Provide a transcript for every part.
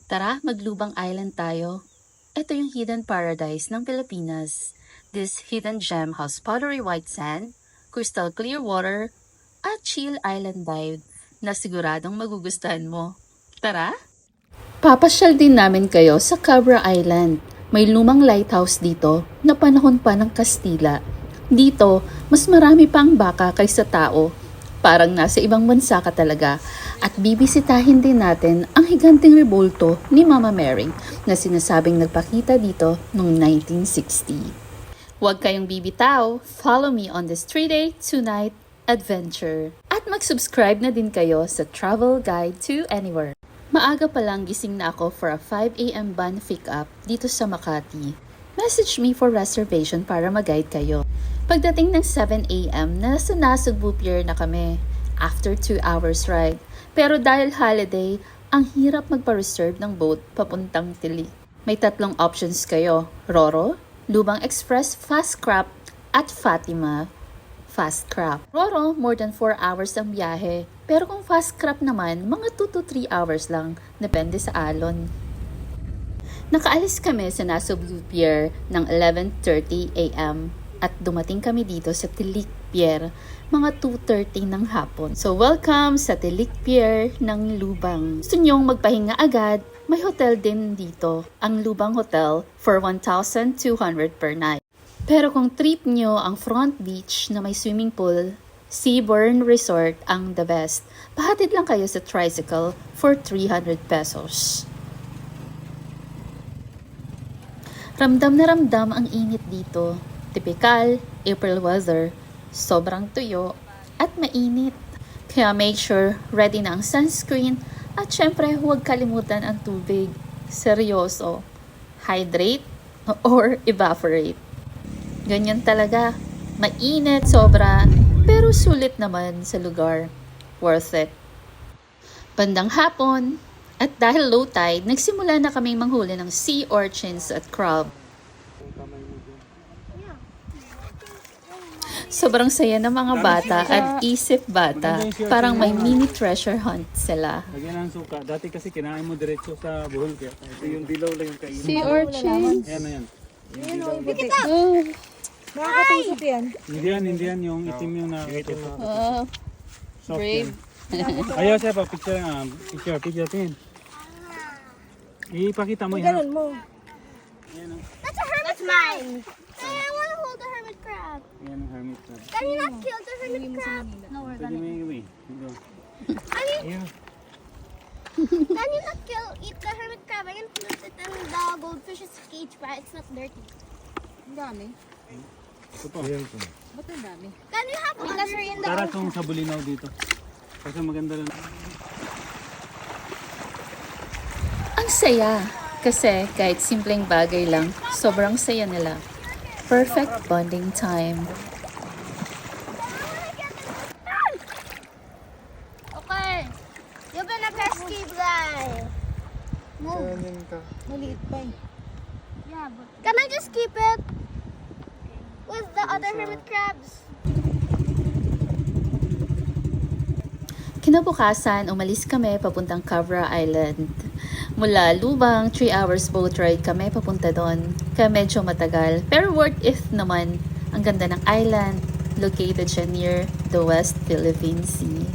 Tara, maglubang island tayo. Ito yung hidden paradise ng Pilipinas. This hidden gem has powdery white sand, crystal clear water, at chill island vibe na siguradong magugustuhan mo. Tara! Papasyal din namin kayo sa Cabra Island. May lumang lighthouse dito na panahon pa ng Kastila. Dito, mas marami pang baka kaysa tao. Parang nasa ibang bansa ka talaga. At bibisitahin din natin ang higanting rebulto ni Mama Mary na sinasabing nagpakita dito noong 1960. Huwag kayong bibitaw. Follow me on this 3-day, 2-night adventure. At mag-subscribe na din kayo sa Travel Guide to Anywhere. Maaga pa lang gising na ako for a 5 a.m. van pick-up dito sa Makati. Message me for reservation para mag-guide kayo. Pagdating ng 7 a.m. nasa Nasugbu Pier na kami after 2 hours ride. Pero dahil holiday, ang hirap magpa-reserve ng boat papuntang Tili. May 3 options kayo, Roro, Lubang Express Fast Crab at Fatima Fast Crab. Roro, more than 4 hours ang biyahe. Pero kung Fast Crab naman, mga 2 to 3 hours lang, depende sa alon. Nakaalis kami sa Nasugbu Pier ng 11:30 a.m. at dumating kami dito sa Tilik Pier mga 2:30 ng hapon. So welcome sa Tilik Pier ng Lubang. Gusto nyong magpahinga agad? May hotel din dito, ang Lubang Hotel for 1,200 per night. Pero kung trip nyo ang front beach na may swimming pool, Seabourn Resort ang the best. Pahatid lang kayo sa tricycle for 300 pesos. Ramdam na ramdam ang init dito. Typical April weather, sobrang tuyo at mainit. Kaya make sure ready na ang sunscreen at syempre huwag kalimutan ang tubig. Seryoso, hydrate or evaporate. Ganyan talaga, mainit sobra pero sulit naman sa lugar. Worth it. Bandang hapon, at dahil low tide, nagsimula na kaming manghuli ng sea urchins at crab. Sobrang saya ng mga bata at isip bata. Parang may mini treasure hunt sila. Lagyan ng suka. Dati kasi kinain mo diretso sa buhol. Kaya ito yung dilaw lang yung kainin. Sea urchins? Ayan na yan. Oh, Nakakatusok yan. Hindi yan yung itim yung nakatutok. oh, Soft brave. yan. Ayaw siya pa. Picture pin. Ipakita mo yan. Ganun mo. That's mine. I want to hold the hermit crab. Yan ang hermit crab. Can you not kill the hermit crab? No, we're Pwede mo yung gawin. Ito. Ayan. Can you not eat the hermit crab? I can put it in the goldfish's cage, but it's not dirty. Ang dami. Ito po. Ba't ang dami? Can you have other in the Tara kung sa bulinaw dito. Kasi maganda lang. ang saya. Kasi kahit simpleng bagay lang, sobrang saya nila. Perfect bonding time. Okay. You've been a pesky guy. Move. Maliit pa eh. Yeah, but can I just keep it with the other hermit crabs? Kinabukasan, umalis kami papuntang Cabra Island. Mula Lubang, 3 hours boat ride kami papunta doon. Kaya medyo matagal. Pero worth it naman. Ang ganda ng island, located siya near the West Philippine Sea.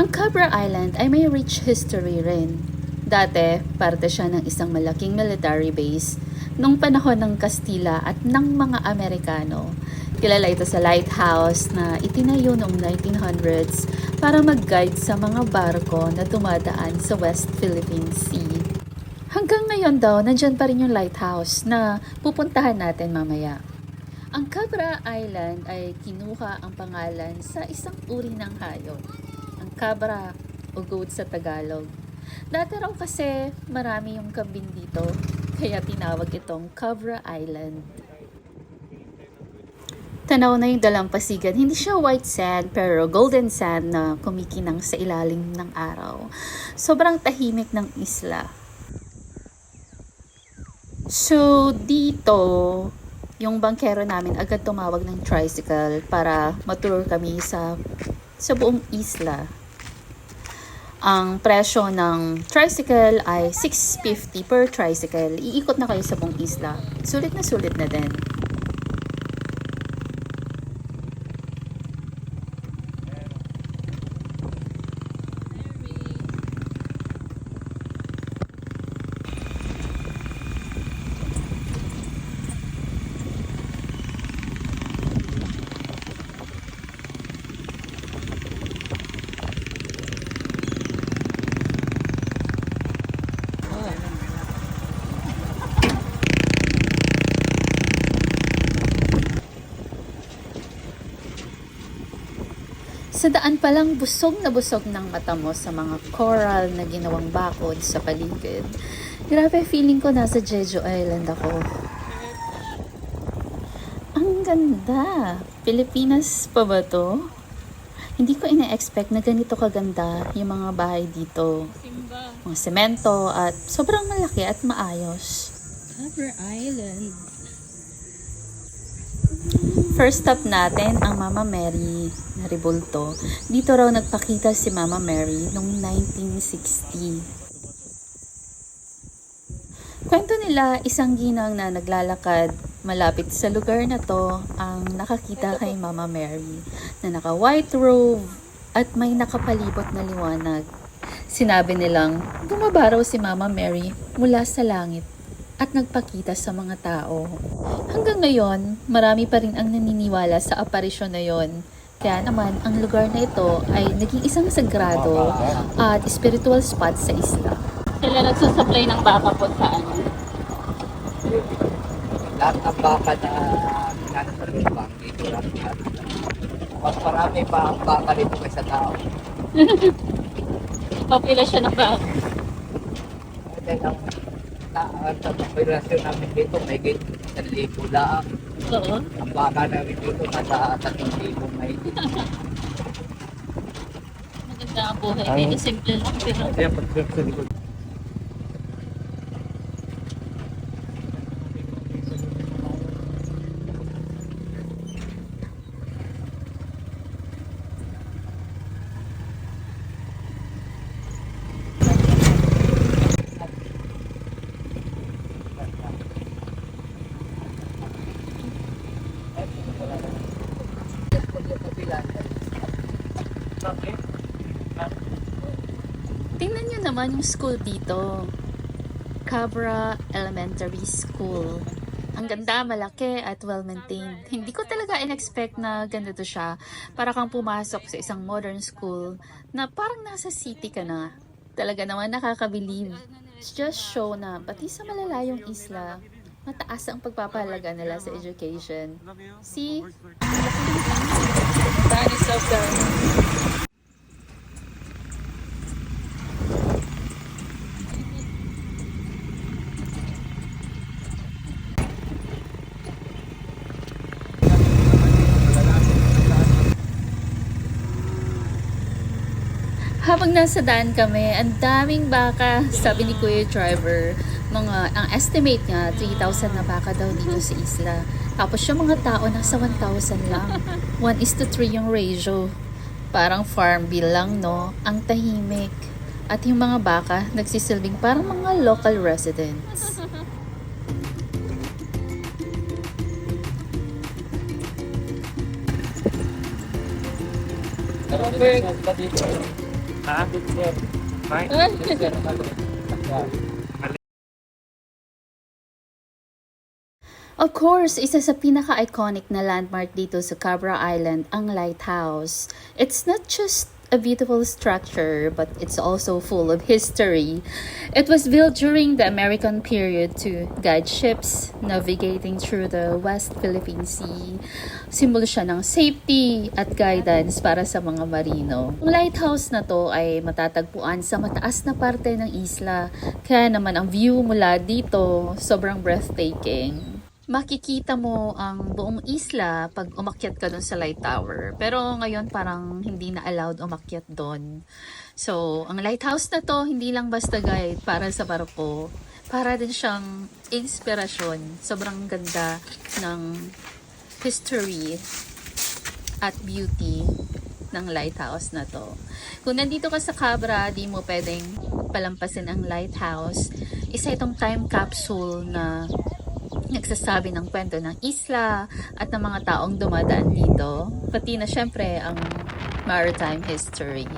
Ang Cabra Island ay may rich history rin. Dati, parte siya ng isang malaking military base nung panahon ng Kastila at ng mga Amerikano. Kilala ito sa lighthouse na itinayo noong 1900s para mag-guide sa mga barko na dumadaan sa West Philippine Sea. Hanggang ngayon daw, nandyan pa rin yung lighthouse na pupuntahan natin mamaya. Ang Cabra Island ay kinuha ang pangalan sa isang uri ng hayop, ang cabra o goat sa Tagalog. Dati raw kasi marami yung kambing dito, kaya tinawag itong Cabra Island. Tanaw na yung dalampasigan. Hindi siya white sand, pero golden sand na kumikinang sa ilalim ng araw. Sobrang tahimik ng isla. So, dito, yung bangkero namin agad tumawag ng tricycle para matour kami sa buong isla. Ang presyo ng tricycle ay 650 per tricycle. Iikot na kayo sa buong isla. Sulit na din. Sa daan palang busog ng mata mo sa mga coral na ginawang bakod sa paligid. Grabe, feeling ko nasa Jeju Island ako. Ang ganda! Pilipinas pa ba to? Hindi ko ina-expect na ganito kaganda yung mga bahay dito. Mga semento at sobrang malaki at maayos. Cover Island. First stop natin ang Mama Mary na Rebulto. Dito raw nagpakita si Mama Mary noong 1960. Kwento nila, isang ginang na naglalakad malapit sa lugar na to ang nakakita kay Mama Mary na naka white robe at may nakapalibot na liwanag. Sinabi nilang bumaba raw si Mama Mary mula sa langit at nagpakita sa mga tao. Hanggang ngayon, marami pa rin ang naniniwala sa aparisyon na yon. Kaya naman, ang lugar na ito ay naging isang sagrado at spiritual spot sa isla. Sila nagsusupply ng baka po sa ano? Lahat ng baka na nasa sa lupang dito lang. Mas marami pa ang baka dito kaysa tao. Populasyon ng baka. Sa populasyon namin dito, may 1,000 lang. Oo. Ang baka namin dito, nasa 3,000 may Maganda ang buhay. Medyo simple lang pero Kaya pag-trip sa likod. tingnan nyo naman yung school dito. Cabra Elementary School. Ang ganda, malaki at well-maintained. Hindi ko talaga in-expect na ganito siya. Para kang pumasok sa isang modern school na parang nasa city ka na. Talaga naman nakakabilib. It's just show na pati sa malalayong isla, mataas ang pagpapahalaga nila sa education. See? That is so good. Habang nasa daan kami, ang daming baka, sabi ni Kuya Driver. Ang estimate niya, 3,000 na baka daw dito sa isla. Tapos yung mga tao, nasa 1,000 lang. 1:3 yung ratio. Parang farm bill lang, no? Ang tahimik. At yung mga baka, nagsisilbing parang mga local residents. Ha? May? Of course, isa sa pinaka-iconic na landmark dito sa Cabra Island ang lighthouse. It's not just a beautiful structure, but it's also full of history. It was built during the American period to guide ships navigating through the West Philippine Sea. Simbolo siya ng safety at guidance para sa mga marino. Ang lighthouse na to ay matatagpuan sa mataas na parte ng isla, kaya naman ang view mula dito sobrang breathtaking. Makikita mo ang buong isla pag umakyat ka doon sa light tower. Pero ngayon parang hindi na allowed umakyat doon. So, ang lighthouse na to, hindi lang basta guide para sa barko. Para din siyang inspirasyon. Sobrang ganda ng history at beauty ng lighthouse na to. Kung nandito ka sa Cabra, di mo pwedeng palampasin ang lighthouse. Isa itong time capsule na nagsasabi ng kwento ng isla at ng mga taong dumadaan dito. Pati na syempre ang maritime history.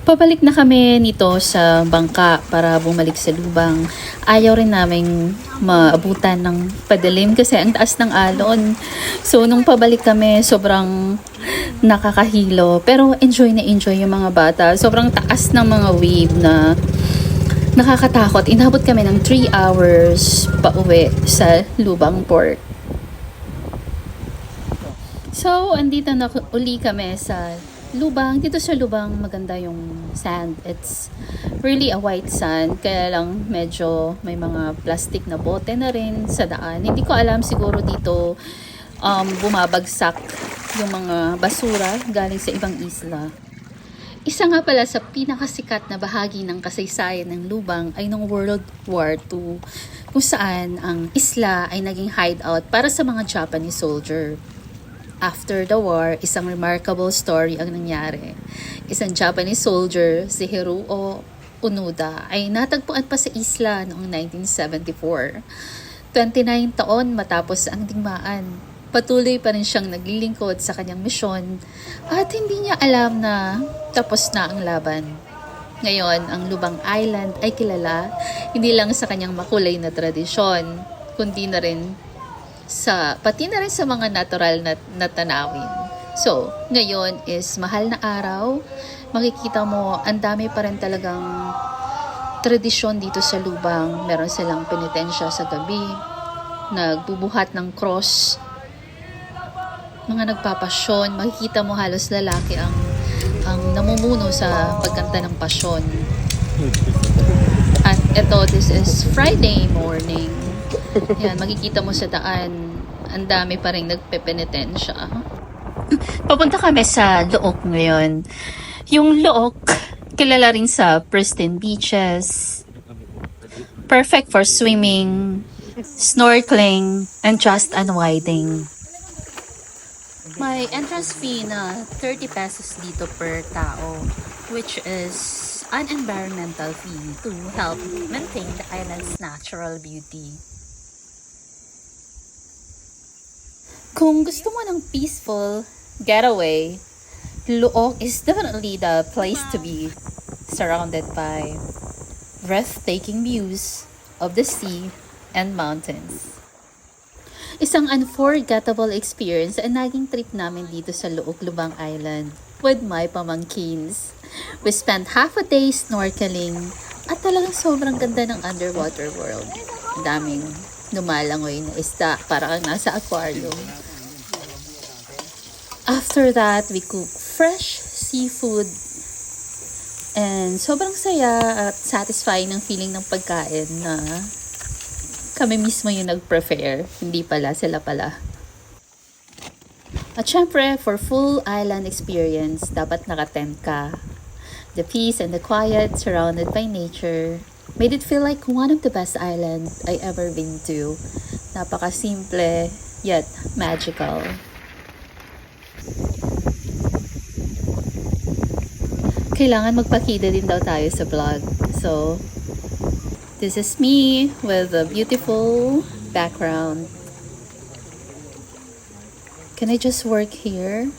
Pabalik na kami nito sa bangka para bumalik sa lubang. Ayaw rin naming maabutan ng padilim kasi ang taas ng alon. So, nung pabalik kami, sobrang nakakahilo. Pero enjoy na enjoy yung mga bata. Sobrang taas ng mga wave na nakakatakot. Inabot kami ng 3 hours pauwi sa Lubang Port. So, andito na uli kami sa Lubang. Dito sa Lubang, maganda yung sand. It's really a white sand. Kaya lang medyo may mga plastic na bote na rin sa daan. Hindi ko alam, siguro dito bumabagsak yung mga basura galing sa ibang isla. Isa nga pala sa pinakasikat na bahagi ng kasaysayan ng Lubang ay noong World War II, kung saan ang isla ay naging hideout para sa mga Japanese soldier. After the war, isang remarkable story ang nangyari. Isang Japanese soldier, si Hiroo Onoda, ay natagpuan pa sa isla noong 1974. 29 taon matapos ang digmaan. Patuloy pa rin siyang naglilingkod sa kanyang misyon at hindi niya alam na tapos na ang laban. Ngayon, ang Lubang Island ay kilala hindi lang sa kanyang makulay na tradisyon, kundi na rin pati na rin sa mga natural na tanawin. So, ngayon is mahal na araw. Makikita mo, ang dami pa rin talagang tradisyon dito sa Lubang. Meron silang penitensya sa gabi, nagbubuhat ng cross, mga nagpapasyon. Makikita mo halos lalaki ang namumuno sa pagkanta ng pasyon. At ito, this is Friday morning. Yan, makikita mo sa daan, ang dami pa rin nagpepenitensya. Papunta kami sa Look ngayon. Yung Look, kilala rin sa pristine beaches, perfect for swimming, snorkeling, and just unwinding. May entrance fee na 30 pesos dito per tao, which is an environmental fee to help maintain the island's natural beauty. Kung gusto mo ng peaceful getaway, Luok is definitely the place to be, surrounded by breathtaking views of the sea and mountains. Isang unforgettable experience ang naging trip namin dito sa Luok, Lubang Island with my pamangkins. We spent half a day snorkeling at talagang sobrang ganda ng underwater world. Daming lumalangoy na isda, para kang nasa aquarium. After that, we cook fresh seafood and sobrang saya at satisfying ng feeling ng pagkain na kami mismo yung nag-prepare, hindi pala, sila pala. At syempre, for full island experience, dapat naka-tent ka. The peace and the quiet surrounded by nature made it feel like one of the best islands I ever been to. Napaka-simple, yet magical. Kailangan magpakita din daw tayo sa vlog. So, this is me with a beautiful background. Can I just work here?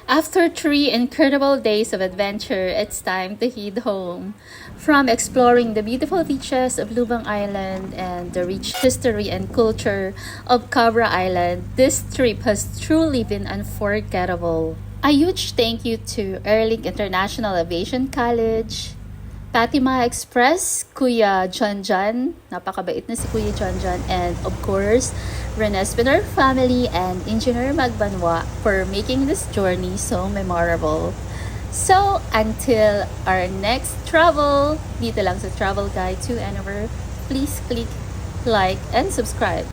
After 3 incredible days of adventure, it's time to head home. From exploring the beautiful beaches of Lubang Island and the rich history and culture of Cabra Island, this trip has truly been unforgettable. A huge thank you to Airlink International Aviation College, Fatima Express, Kuya John John, napakabait na si Kuya John John, and of course, Rene Spinner family and Engineer Magbanwa for making this journey so memorable. So, until our next travel, dito lang sa Travel Guide to Anywhere, please click like and subscribe.